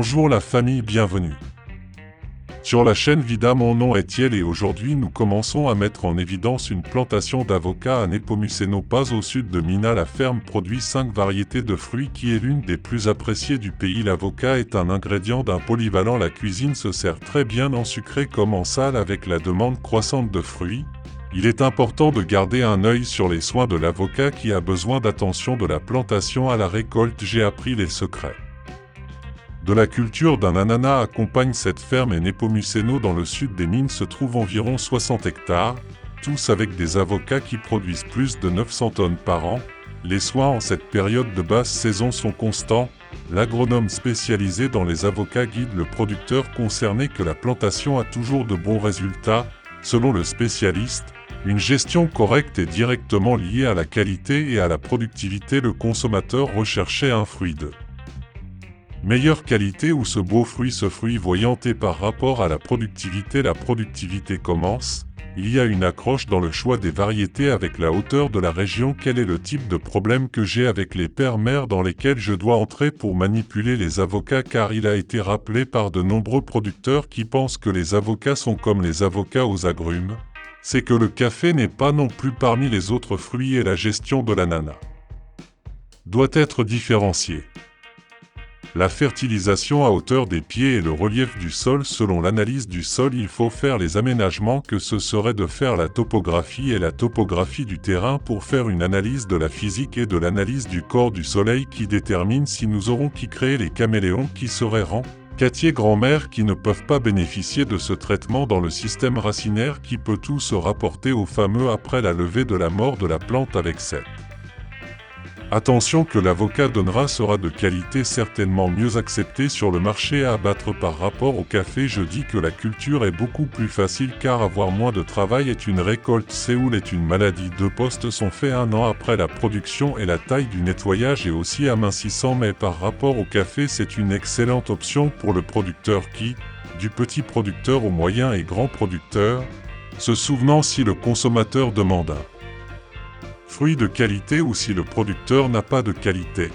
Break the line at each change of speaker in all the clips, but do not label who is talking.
Bonjour la famille, bienvenue. Sur la chaîne Vida, mon nom est Thiel et aujourd'hui nous commençons à mettre en évidence une plantation d'avocats à Nepomuceno Paz au sud de Mina. La ferme produit 5 variétés de fruits qui est l'une des plus appréciées du pays. L'avocat est un ingrédient d'un polyvalent. La cuisine se sert très bien en sucré comme en salé avec la demande croissante de fruits. Il est important de garder un œil sur les soins de l'avocat qui a besoin d'attention de la plantation à la récolte. J'ai appris les secrets de la culture d'un ananas accompagne cette ferme et Nepomuceno dans le sud des mines se trouve environ 60 hectares, tous avec des avocats qui produisent plus de 900 tonnes par an. Les soins en cette période de basse saison sont constants. L'agronome spécialisé dans les avocats guide le producteur concerné que la plantation a toujours de bons résultats. Selon le spécialiste, une gestion correcte est directement liée à la qualité et à la productivité. Le consommateur recherchait un fruit de meilleure qualité ou ce beau fruit, ce fruit voyanté par rapport à la productivité. La productivité commence. Il y a une accroche dans le choix des variétés avec la hauteur de la région. Quel est le type de problème que j'ai avec les pères-mères dans lesquels je dois entrer pour manipuler les avocats? Car il a été rappelé par de nombreux producteurs qui pensent que les avocats sont comme les avocats aux agrumes. C'est que le café n'est pas non plus parmi les autres fruits et la gestion de l'ananas doit être différenciée. La fertilisation à hauteur des pieds et le relief du sol. Selon l'analyse du sol, il faut faire les aménagements que ce serait de faire la topographie et la topographie du terrain pour faire une analyse de la physique et de l'analyse du corps du soleil qui détermine si nous aurons qui créer les caméléons qui seraient rentiers grand-mère qui ne peuvent pas bénéficier de ce traitement dans le système racinaire qui peut tout se rapporter au fameux après la levée de la mort de la plante avec cette attention que l'avocat donnera sera de qualité certainement mieux acceptée sur le marché à abattre par rapport au café. Je dis que la culture est beaucoup plus facile car avoir moins de travail est une récolte. Séoul est une maladie. 2 postes sont faits 1 an après la production et la taille du nettoyage est aussi amincissant, mais par rapport au café c'est une excellente option pour le producteur qui, du petit producteur au moyen et grand producteur, se souvenant si le consommateur demande un fruit de qualité ou si le producteur n'a pas de qualité.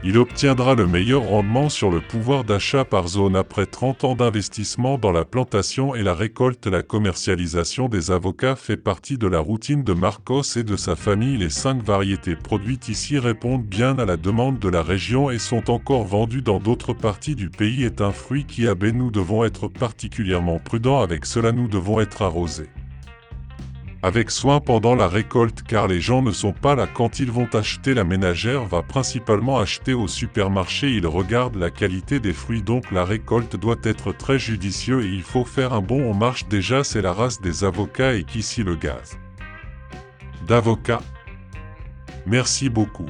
Il obtiendra le meilleur rendement sur le pouvoir d'achat par zone. Après 30 ans d'investissement dans la plantation et la récolte, la commercialisation des avocats fait partie de la routine de Marcos et de sa famille. Les 5 variétés produites ici répondent bien à la demande de la région et sont encore vendues dans d'autres parties du pays. Est un fruit qui a baie. Nous devons être particulièrement prudents avec cela. Nous devons être arrosés avec soin pendant la récolte car les gens ne sont pas là quand ils vont acheter. La ménagère va principalement acheter au supermarché. Ils regardent la qualité des fruits, donc la récolte doit être très judicieuse et il faut faire un bon. On marche déjà, c'est la race des avocats et qu'ici le gaz d'avocat. Merci beaucoup.